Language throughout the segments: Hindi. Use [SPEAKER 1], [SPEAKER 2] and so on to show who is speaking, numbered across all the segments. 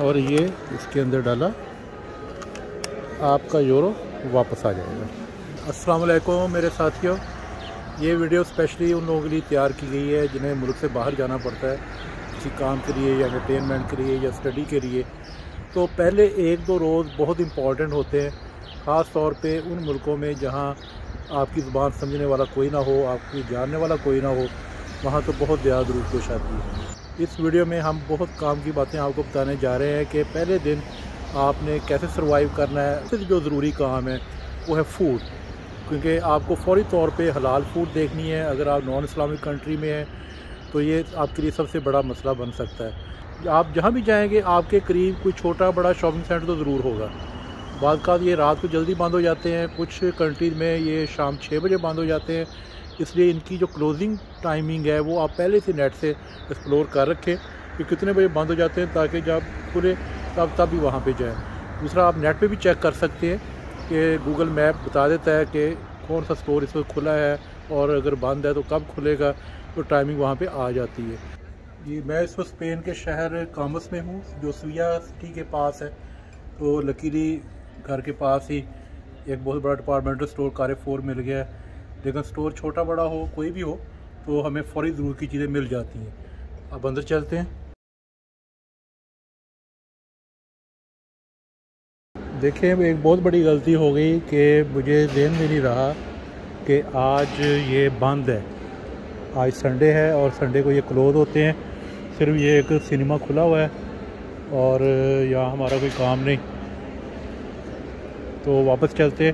[SPEAKER 1] और ये इसके अंदर डाला, आपका यूरो वापस आ जाएगा। अस्सलाम वालेकुम मेरे साथियों, ये वीडियो स्पेशली उन लोगों के लिए तैयार की गई है जिन्हें मुल्क से बाहर जाना पड़ता है किसी काम के लिए या एंटरटेनमेंट के लिए या स्टडी के लिए। तो पहले 1-2 रोज़ बहुत इंपॉर्टेंट होते हैं, ख़ास तौर पे उन मुल्कों में जहाँ आपकी ज़ुबान समझने वाला कोई ना हो, आपकी जानने वाला कोई ना हो, वहाँ तो बहुत ज़्यादा ज़रूरत पेश आती है। इस वीडियो में हम बहुत काम की बातें आपको बताने जा रहे हैं कि पहले दिन आपने कैसे सर्वाइव करना है। सबसे जो ज़रूरी काम है वो है फूड, क्योंकि आपको फ़ौरी तौर पे हलाल फूड देखनी है। अगर आप नॉन इस्लामिक कंट्री में हैं तो ये आपके लिए सबसे बड़ा मसला बन सकता है। आप जहाँ भी जाएंगे आपके करीब कोई छोटा बड़ा शॉपिंग सेंटर तो ज़रूर होगा। बाद का ये रात को जल्दी बंद हो जाते हैं, कुछ कंट्रीज़ में ये शाम 6 बजे बंद हो जाते हैं, इसलिए इनकी जो क्लोजिंग टाइमिंग है वो आप पहले से नेट से एक्सप्लोर कर रखें कि कितने बजे बंद हो जाते हैं, ताकि जब खुले तब भी वहाँ पे जाएं। दूसरा, आप नेट पे भी चेक कर सकते हैं कि गूगल मैप बता देता है कि कौन सा स्टोर इस वक्त खुला है और अगर बंद है तो कब खुलेगा, तो टाइमिंग वहाँ पे आ जाती है। ये मैं इस वक्त स्पेन के शहर कामस में हूँ जो सुविया सिटी के पास है। तो लकीली घर के पास ही एक बहुत बड़ा डिपार्टमेंटल स्टोर कारफोर मिल गया है। लेकिन स्टोर छोटा बड़ा हो कोई भी हो तो हमें फ़ौरी ज़रूरत की चीज़ें मिल जाती हैं। अब अंदर चलते हैं। देखें, एक बहुत बड़ी गलती हो गई कि मुझे ध्यान में नहीं रहा कि आज ये बंद है। आज संडे है और संडे को ये क्लोज़ होते हैं। सिर्फ ये एक सिनेमा खुला हुआ है और यहाँ हमारा कोई काम नहीं। तो वापस चलते,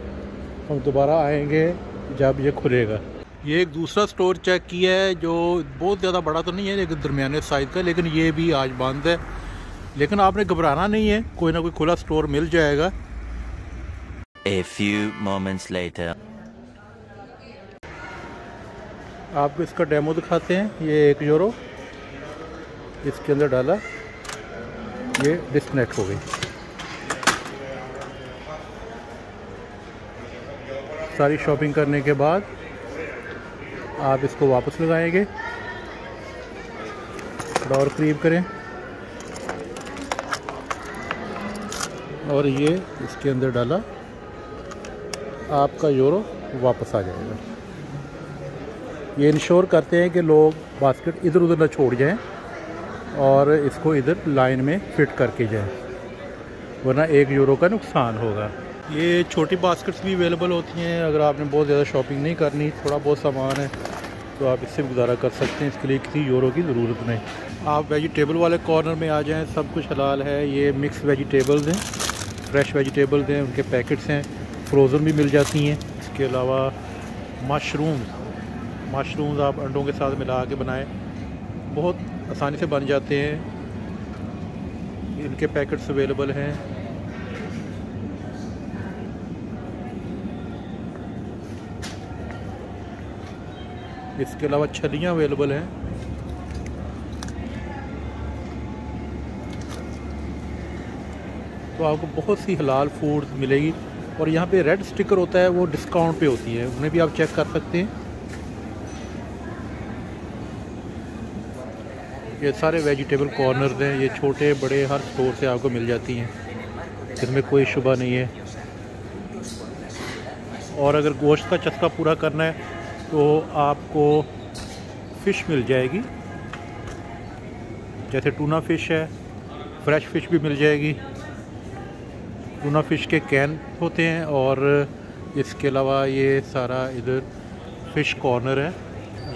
[SPEAKER 1] हम दोबारा आएंगे जब ये खुलेगा। ये एक दूसरा स्टोर चेक किया है जो बहुत ज़्यादा बड़ा तो नहीं है लेकिन दरमियाने साइज़ का, लेकिन ये भी आज बंद है। लेकिन आपने घबराना नहीं है, कोई ना कोई खुला स्टोर मिल जाएगा।
[SPEAKER 2] A few moments later.
[SPEAKER 1] आपको इसका डेमो दिखाते हैं। ये 1 यूरो इसके अंदर डाला, ये डिस्कनेक्ट हो गई। सारी शॉपिंग करने के बाद आप इसको वापस लगाएंगे, थोड़ा और करीब करें और ये इसके अंदर डाला, आपका यूरो वापस आ जाएगा। ये इंश्योर करते हैं कि लोग बास्केट इधर उधर ना छोड़ जाएं और इसको इधर लाइन में फिट करके जाएं, वरना 1 यूरो का नुकसान होगा। ये छोटी बास्केट्स भी अवेलेबल होती हैं। अगर आपने बहुत ज़्यादा शॉपिंग नहीं करनी, थोड़ा बहुत सामान है, तो आप इससे भी गुजारा कर सकते हैं। इसके लिए किसी यूरो की ज़रूरत नहीं। आप वेजिटेबल वाले कॉर्नर में आ जाएं, सब कुछ हलाल है। ये मिक्स वेजिटेबल्स हैं, फ्रेश वेजिटेबल्स हैं, उनके पैकेट्स हैं, फ्रोज़न भी मिल जाती हैं। इसके अलावा मशरूम्स आप अंडों के साथ मिला के बनाएं, बहुत आसानी से बन जाते हैं। इनके पैकेट्स अवेलेबल हैं। इसके अलावा छलियाँ अवेलेबल हैं। तो आपको बहुत सी हलाल फूड मिलेगी। और यहाँ पे रेड स्टिकर होता है, वो डिस्काउंट पे होती है, उन्हें भी आप चेक कर सकते हैं। ये सारे वेजिटेबल कॉर्नर्स हैं, ये छोटे बड़े हर स्टोर से आपको मिल जाती हैं, इसमें कोई शुबा नहीं है। और अगर गोश्त का चस्का पूरा करना है तो आपको फ़िश मिल जाएगी, जैसे टूना फ़िश है, फ्रेश फ़िश भी मिल जाएगी। टूना फ़िश के कैन होते हैं। और इसके अलावा ये सारा इधर फ़िश कॉर्नर है,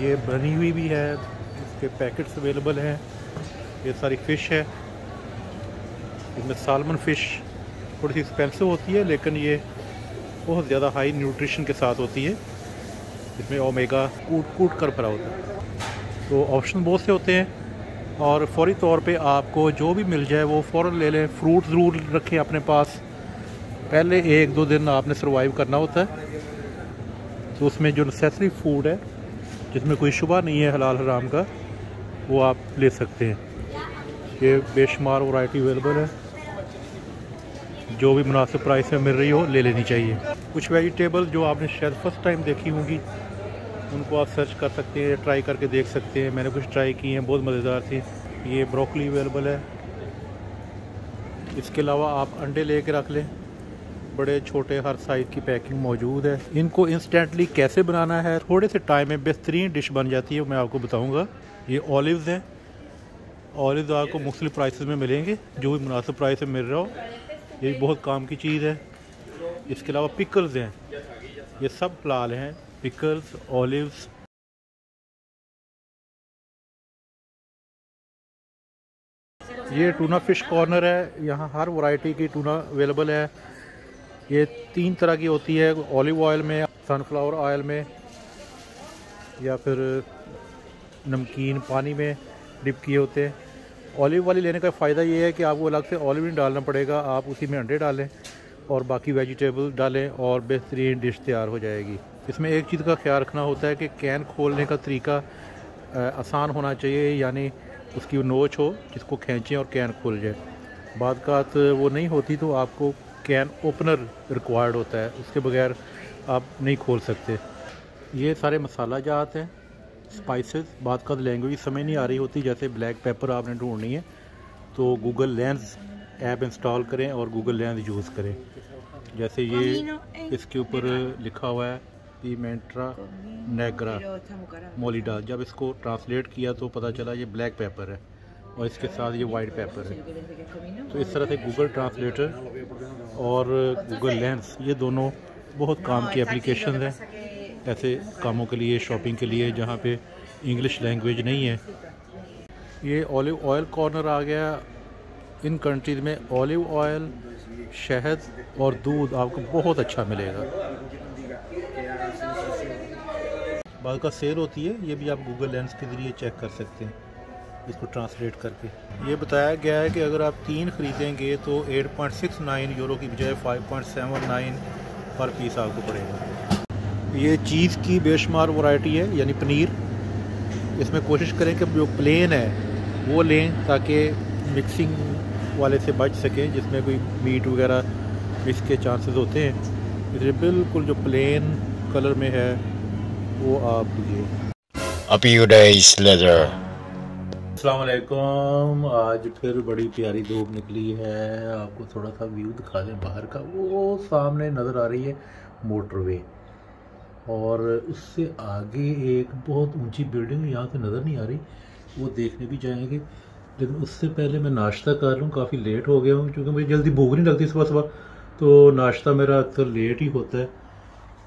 [SPEAKER 1] ये बनी हुई भी है, इसके पैकेट्स अवेलेबल हैं। ये सारी फ़िश है, इसमें सालमन फ़िश थोड़ी सी एक्सपेंसिव होती है, लेकिन ये बहुत ज़्यादा हाई न्यूट्रिशन के साथ होती है। इसमें ओमेगा कूट कर भरा होता है। तो ऑप्शन बहुत से होते हैं और फ़ौरी तौर पे आपको जो भी मिल जाए वो फ़ौरन ले लें। फ्रूट ज़रूर रखें अपने पास, पहले 1-2 दिन आपने सर्वाइव करना होता है। तो उसमें जो नेसेसरी फूड है जिसमें कोई शुबा नहीं है हलाल हराम का, वो आप ले सकते हैं। ये बेशुमार वैरायटी अवेलेबल है, जो भी मुनासिब प्राइस में मिल रही हो ले लेनी चाहिए। कुछ वेजिटेबल जो आपने शायद फर्स्ट टाइम देखी होंगी उनको आप सर्च कर सकते हैं, ट्राई करके देख सकते हैं। मैंने कुछ ट्राई की हैं, बहुत मज़ेदार थी। ये ब्रोकली अवेलेबल है, इसके अलावा आप अंडे लेके रख लें, बड़े छोटे हर साइज़ की पैकिंग मौजूद है। इनको इंस्टेंटली कैसे बनाना है, थोड़े से टाइम में बेहतरीन डिश बन जाती है, मैं आपको बताऊंगा। ये ऑलिव्स हैं, ऑलिव्स आपको मुख्तलिफ प्राइसेस में मिलेंगे, जो भी मुनासिब प्राइस में मिल रहा हो, ये बहुत काम की चीज़ है। इसके अलावा पिकल्स हैं, ये सब हलाल हैं, पिकल्स, ऑलिव्स। ये टूना फ़िश कॉर्नर है, यहाँ हर वैरायटी की टूना अवेलेबल है। ये 3 तरह की होती है, ऑलिव ऑयल में, सनफ्लावर ऑयल में, या फिर नमकीन पानी में डिप किए होते हैं। ऑलिव वाली लेने का फ़ायदा ये है कि आपको अलग से ऑलिव नहीं डालना पड़ेगा, आप उसी में अंडे डालें और बाकी वेजिटेबल डालें और बेहतरीन डिश तैयार हो जाएगी। इसमें एक चीज़ का ख्याल रखना होता है कि कैन खोलने का तरीका आसान होना चाहिए, यानी उसकी नोच हो जिसको खींचें और कैन खुल जाए। बाद कात वो नहीं होती तो आपको कैन ओपनर रिक्वायर्ड होता है, उसके बगैर आप नहीं खोल सकते। ये सारे मसाला जात हैं, स्पाइसेस। बाद का लैंग्वेज समझ नहीं आ रही होती, जैसे ब्लैक पेपर आपने ढूंढनी है तो गूगल लेंस ऐप इंस्टॉल करें और गूगल लेंस यूज़ करें। जैसे ये इसके ऊपर लिखा हुआ है पिमेंट्रा नेग्रा मोलिडा, जब इसको ट्रांसलेट किया तो पता चला ये ब्लैक पेपर है और इसके साथ ये वाइट पेपर है। तो इस तरह से गूगल ट्रांसलेटर और गूगल लेंस, ये दोनों बहुत काम की एप्लीकेशन हैं ऐसे कामों के लिए, शॉपिंग के लिए जहाँ पे इंग्लिश लैंग्वेज नहीं है। ये ऑलिव ऑयल कॉर्नर आ गया। इन कंट्रीज़ में ऑलिव ऑयल, शहद और दूध आपको बहुत अच्छा मिलेगा। बाद का सेल होती है, ये भी आप गूगल लेंस के ज़रिए चेक कर सकते हैं इसको ट्रांसलेट करके। ये बताया गया है कि अगर आप 3 ख़रीदेंगे तो 8.69 यूरो की बजाय 5.79 पर पीस आपको पड़ेगा। ये चीज़ की बेशुमार वैरायटी है, यानी पनीर। इसमें कोशिश करें कि जो प्लेन है वो लें ताकि मिक्सिंग वाले से बच सकें, जिसमें कोई मीट वगैरह मिक्स के चांसेस होते हैं। इसलिए बिल्कुल जो प्लेन कलर में है वो आप लीजिए। अस्सलाम वालेकुम। आज फिर बड़ी प्यारी धूप निकली है, आपको थोड़ा सा व्यू दिखा दें बाहर का। वो सामने नज़र आ रही है मोटरवे और उससे आगे एक बहुत ऊंची बिल्डिंग यहाँ से नज़र नहीं आ रही, वो देखने भी जाएंगे। लेकिन उससे पहले मैं नाश्ता कर लूँ, काफ़ी लेट हो गया हूँ क्योंकि मुझे जल्दी भूख नहीं लगती सुबह सुबह, तो नाश्ता मेरा अक्सर लेट ही होता है।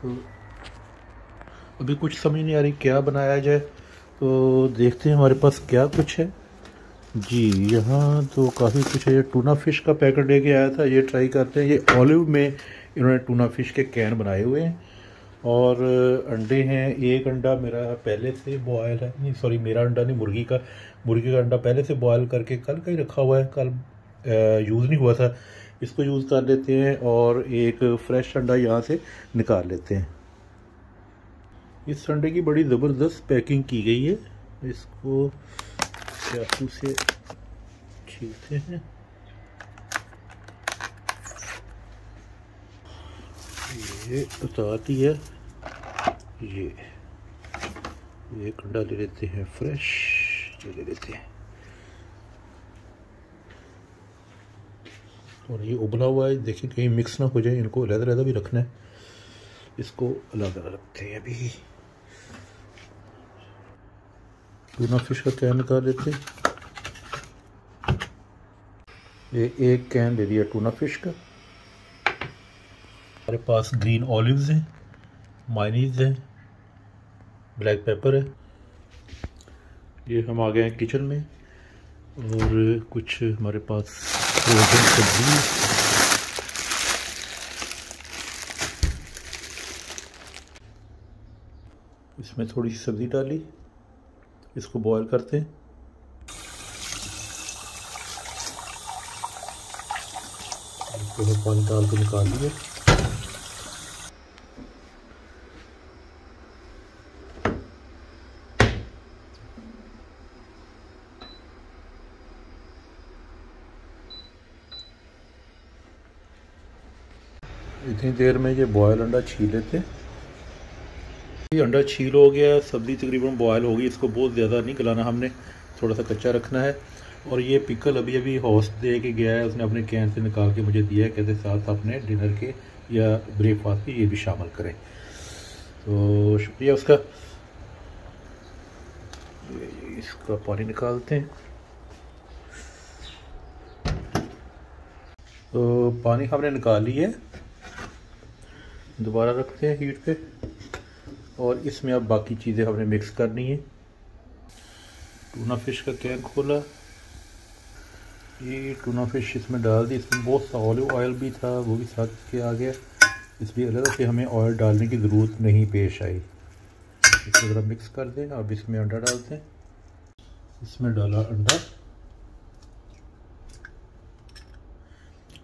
[SPEAKER 1] तो अभी कुछ समझ नहीं आ रही क्या बनाया जाए, तो देखते हैं हमारे पास क्या कुछ है। जी यहाँ तो काफ़ी कुछ है। ये टूना फ़िश का पैकेट लेके आया था, ये ट्राई करते हैं। ये ऑलिव में इन्होंने टूना फ़िश के कैन बनाए हुए हैं और अंडे हैं। एक अंडा मेरा पहले से बॉयल है, नहीं सॉरी मेरा अंडा नहीं, मुर्गी का अंडा पहले से बॉयल करके कल का ही रखा हुआ है, कल यूज़ नहीं हुआ था, इसको यूज़ कर लेते हैं। और एक फ्रेश अंडा यहाँ से निकाल लेते हैं। इस अंडे की बड़ी ज़बरदस्त पैकिंग की गई है, इसको चाकू से छीलते हैं। ये उतारती है, ये एक अंडा ले लेते हैं फ्रेश, ये ले लेते हैं। और ये उबला हुआ है, देखिए कहीं मिक्स ना हो जाए, इनको अलग-अलग भी रखना है, इसको अलग अलग रखते हैं। अभी टूना फिश का कैन निकाल लेते हैं। ये एक कैन ले लिया टूना फिश का। हमारे पास ग्रीन ऑलिव्स हैं, मायोनीज है, ब्लैक पेपर है। ये हम आ गए हैं किचन में और कुछ हमारे पास फ्रोजन सब्जी, इसमें थोड़ी सी सब्ज़ी डाली, इसको बॉईल करते हैं। पानी डाल के निकाल दिया। इतनी देर में ये बॉयल अंडा छील लेते हैं। ये अंडा छील हो गया, सब्ज़ी तकरीबन बॉयल हो गई, इसको बहुत ज़्यादा नहीं गलाना हमने, थोड़ा सा कच्चा रखना है। और ये पिकल अभी अभी होस्ट दे के गया है, उसने अपने कैन से निकाल के मुझे दिया है, कहते साथ अपने डिनर के या ब्रेकफास्ट के ये भी शामिल करें। तो शुक्रिया उसका। इसका पानी निकालते हैं। तो पानी हमने निकाल लिया है, दोबारा रखते हैं हीट पे और इसमें अब बाकी चीज़ें हमने मिक्स करनी है। टूना फिश का कैन खोला, ये टूना फिश इसमें डाल दी। इसमें बहुत सा ऑलिव ऑयल भी था, वो भी साथ के आ गया, इसलिए अलग से हमें ऑयल डालने की ज़रूरत नहीं पेश आई। इसको ज़रा मिक्स कर दें। अब इसमें अंडा डालते हैं। इसमें डाला अंडा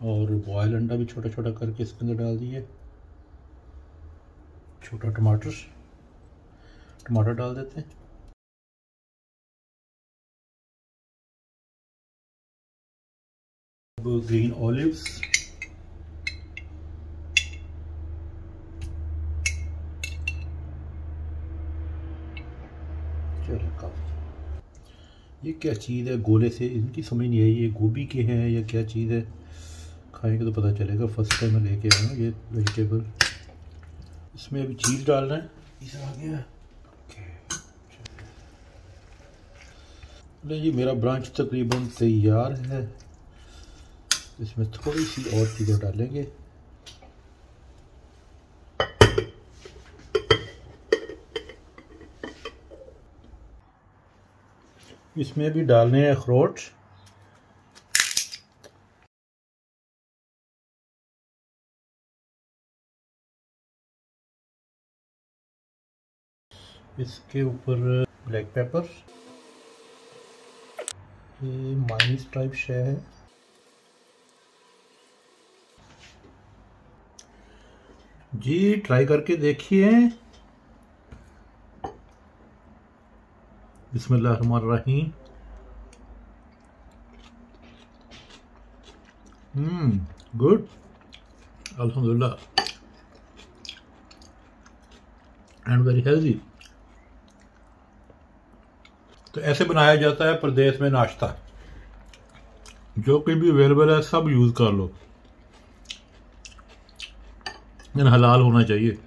[SPEAKER 1] और बॉयल अंडा भी छोटा छोटा करके इसके अंदर डाल दिए। छोटा टमाटर डाल देते हैं। ग्रीन ऑलिव्स, चलो काफी। ये क्या चीज़ है गोले से, इनकी समझ नहीं आई ये गोभी के हैं या क्या चीज़ है, खाएंगे तो पता चलेगा। फर्स्ट टाइम मैं लेके आया हूँ ये वेजिटेबल। इसमें अभी चीज़ डालना है। चीज़ आ गया। जी मेरा ब्रांच तकरीबन तैयार है। इसमें थोड़ी सी और चीज़ें डालेंगे। इसमें भी डालने हैं अखरोट। इसके ऊपर ब्लैक पेपर, ये माइनीस टाइप शे है। जी ट्राई करके देखिए। बिस्मिल्लाहिर्रहमानिर्रहीम। गुड, अल्हम्दुलिल्लाह, एंड वेरी हेल्दी। तो ऐसे बनाया जाता है प्रदेश में नाश्ता। जो कि भी अवेलेबल है सब यूज़ कर लो, लेकिन हलाल होना चाहिए।